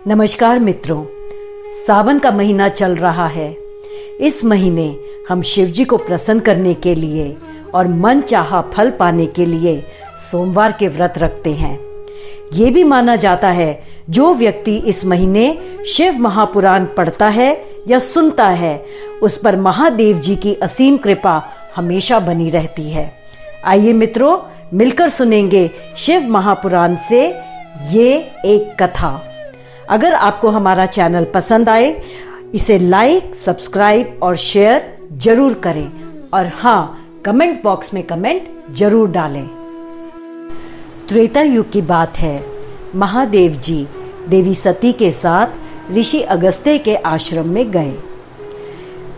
नमस्कार मित्रों, सावन का महीना चल रहा है। इस महीने हम शिव जी को प्रसन्न करने के लिए और मन चाहा फल पाने के लिए सोमवार के व्रत रखते हैं। ये भी माना जाता है जो व्यक्ति इस महीने शिव महापुराण पढ़ता है या सुनता है उस पर महादेव जी की असीम कृपा हमेशा बनी रहती है। आइए मित्रों, मिलकर सुनेंगे शिव महापुराण से ये एक कथा। अगर आपको हमारा चैनल पसंद आए इसे लाइक, सब्सक्राइब और शेयर जरूर करें और हाँ, कमेंट बॉक्स में कमेंट जरूर डालें। त्रेता युग की बात है। महादेव जी देवी सती के साथ ऋषि अगस्त्य के आश्रम में गए।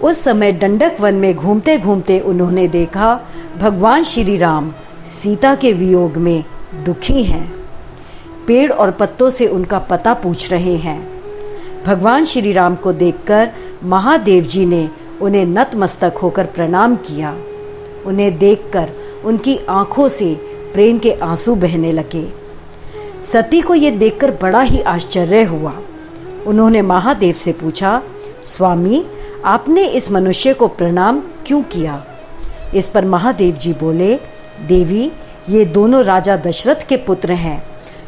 उस समय दंडक वन में घूमते घूमते उन्होंने देखा भगवान श्री राम सीता के वियोग में दुखी हैं। पेड़ और पत्तों से उनका पता पूछ रहे हैं। भगवान श्री राम को देखकर महादेव जी ने उन्हें नतमस्तक होकर प्रणाम किया। उन्हें देखकर उनकी आंखों से प्रेम के आंसू बहने लगे। सती को ये देखकर बड़ा ही आश्चर्य हुआ। उन्होंने महादेव से पूछा, स्वामी, आपने इस मनुष्य को प्रणाम क्यों किया? इस पर महादेव जी बोले, देवी, ये दोनों राजा दशरथ के पुत्र हैं।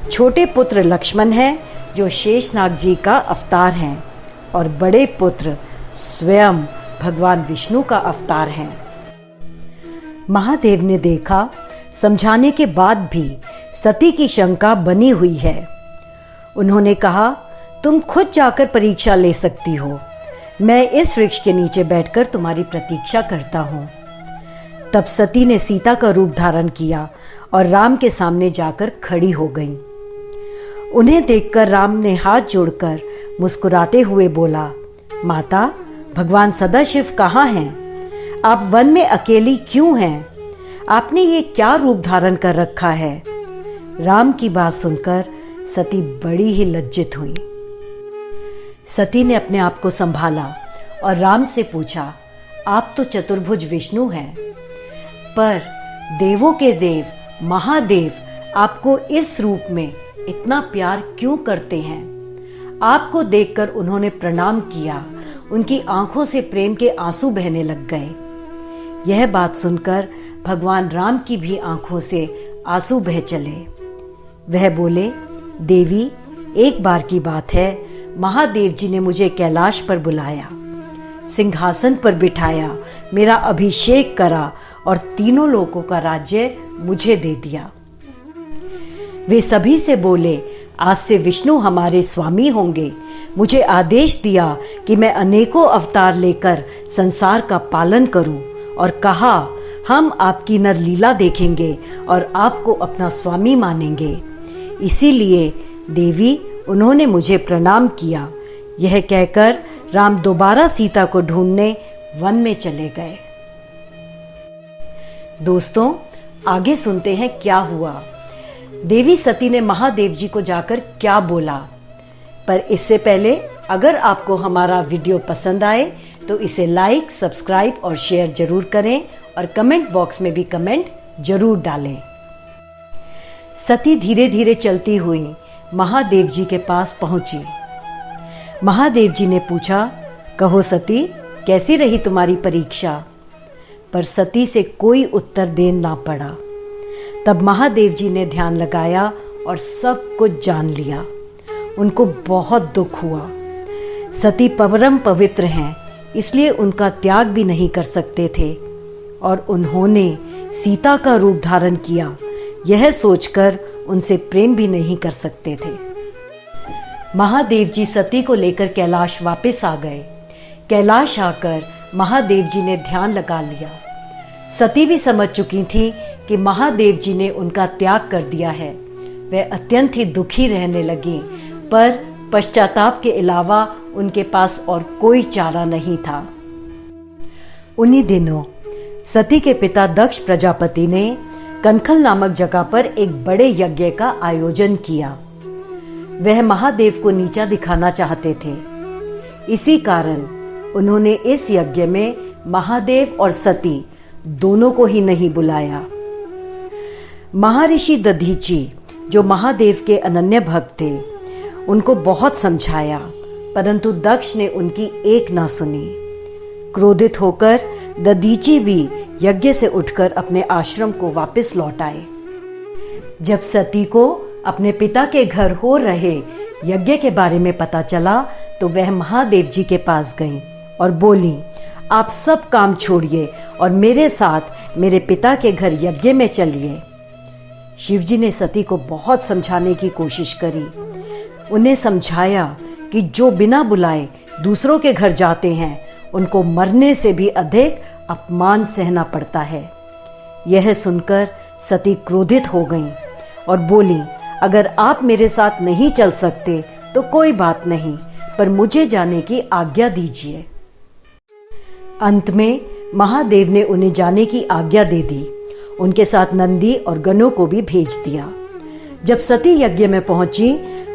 छोटे पुत्र लक्ष्मण हैं जो शेषनाग जी का अवतार हैं और बड़े पुत्र स्वयं भगवान विष्णु का अवतार हैं। महादेव ने देखा, समझाने के बाद भी सती की शंका बनी हुई है। उन्होंने कहा, तुम खुद जाकर परीक्षा ले सकती हो। मैं इस वृक्ष के नीचे बैठकर तुम्हारी प्रतीक्षा करता हूँ। तब सती ने सीता का रूप धारण किया और राम के सामने जाकर खड़ी हो गई। उन्हें देखकर राम ने हाथ जोड़कर मुस्कुराते हुए बोला, माता, भगवान सदाशिव कहाँ हैं? आप वन में अकेली क्यों हैं? आपने ये क्या रूप धारण कर रखा है? राम की बात सुनकर सती बड़ी ही लज्जित हुई। सती ने अपने आप को संभाला और राम से पूछा, आप तो चतुर्भुज विष्णु हैं, पर देवों के देव महादेव आपको इस रूप में इतना प्यार क्यों करते हैं? आपको देखकर उन्होंने प्रणाम किया। उनकी आंखों से प्रेम के आंसू बहने लग गए। यह बात सुनकर भगवान राम की भी आंखों से आंसू बह चले। वह बोले, देवी, एक बार की बात है, महादेव जी ने मुझे कैलाश पर बुलाया, सिंहासन पर बिठाया, मेरा अभिषेक करा और तीनों लोकों का राज्य मुझे दे दिया। वे सभी से बोले, आज से विष्णु हमारे स्वामी होंगे। मुझे आदेश दिया कि मैं अनेकों अवतार लेकर संसार का पालन करूं और कहा, हम आपकी नरलीला देखेंगे और आपको अपना स्वामी मानेंगे। इसीलिए देवी, उन्होंने मुझे प्रणाम किया। यह कहकर राम दोबारा सीता को ढूंढने वन में चले गए। दोस्तों, आगे सुनते हैं क्या हुआ। देवी सती ने महादेव जी को जाकर क्या बोला। पर इससे पहले अगर आपको हमारा वीडियो पसंद आए तो इसे लाइक, सब्सक्राइब और शेयर जरूर करें और कमेंट बॉक्स में भी कमेंट जरूर डालें। सती धीरे धीरे चलती हुई महादेव जी के पास पहुंची। महादेव जी ने पूछा, कहो सती, कैसी रही तुम्हारी परीक्षा? पर सती से कोई उत्तर दे ना पड़ा। तब महादेव जी ने ध्यान लगाया और सब कुछ जान लिया। उनको बहुत दुख हुआ। सती परम पवित्र हैं, इसलिए उनका त्याग भी नहीं कर सकते थे और उन्होंने सीता का रूप धारण किया, यह सोचकर उनसे प्रेम भी नहीं कर सकते थे। महादेव जी सती को लेकर कैलाश वापस आ गए। कैलाश आकर महादेव जी ने ध्यान लगा लिया। सती भी समझ चुकी थी कि महादेव जी ने उनका त्याग कर दिया है। वह अत्यंत ही दुखी रहने लगी, पर पश्चाताप के अलावा उनके पास और कोई चारा नहीं था। उन्हीं दिनों सती के पिता दक्ष प्रजापति ने कनखल नामक जगह पर एक बड़े यज्ञ का आयोजन किया। वह महादेव को नीचा दिखाना चाहते थे। इसी कारण उन्होंने इस यज्ञ में महादेव और सती दोनों को ही नहीं बुलाया। महर्षि दधीची, जो महादेव के अनन्य भक्त थे, उनको बहुत समझाया, परंतु दक्ष ने उनकी एक ना सुनी। क्रोधित होकर दधीची भी यज्ञ से उठकर अपने आश्रम को वापस लौट आए। जब सती को अपने पिता के घर हो रहे यज्ञ के बारे में पता चला तो वह महादेव जी के पास गईं और बोली, आप सब काम छोड़िए और मेरे साथ मेरे पिता के घर यज्ञ में चलिए। शिवजी ने सती को बहुत समझाने की कोशिश करी। उन्हें समझाया कि जो बिना बुलाए दूसरों के घर जाते हैं उनको मरने से भी अधिक अपमान सहना पड़ता है। यह सुनकर सती क्रोधित हो गईं और बोली, अगर आप मेरे साथ नहीं चल सकते तो कोई बात नहीं, पर मुझे जाने की आज्ञा दीजिए। अंत में महादेव ने उन्हें जाने की आज्ञा दे दी। उनके साथ नंदी और गणों को भी भेज दिया। जब सती यज्ञ में पहुंची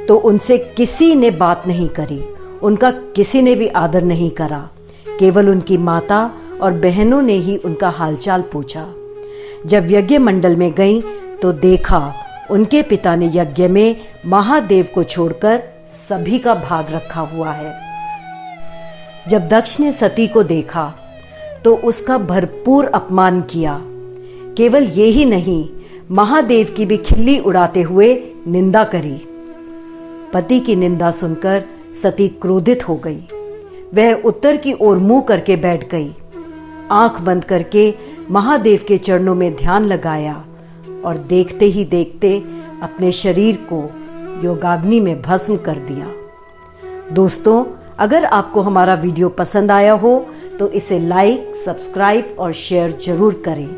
तो उनसे किसी ने बात नहीं करी, उनका किसी ने भी आदर नहीं करा। केवल उनकी माता और बहनों ने ही उनका हालचाल पूछा। जब यज्ञ मंडल में गईं तो देखा उनके पिता ने यज्ञ में महादेव को छोड़कर सभी का भाग रखा हुआ है। जब दक्ष ने सती को देखा तो उसका भरपूर अपमान किया। केवल ये ही नहीं, महादेव की भी खिल्ली उड़ाते हुए निंदा करी। पति की निंदा सुनकर सती क्रोधित हो गई। वह उत्तर की ओर मुंह करके बैठ गई। आंख बंद करके महादेव के चरणों में ध्यान लगाया और देखते ही देखते अपने शरीर को योगाग्नि में भस्म कर दिया। दोस्तों, अगर आपको हमारा वीडियो पसंद आया हो तो इसे लाइक, सब्सक्राइब और शेयर जरूर करें।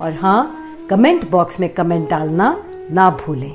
और हाँ, कमेंट बॉक्स में कमेंट डालना ना भूलें।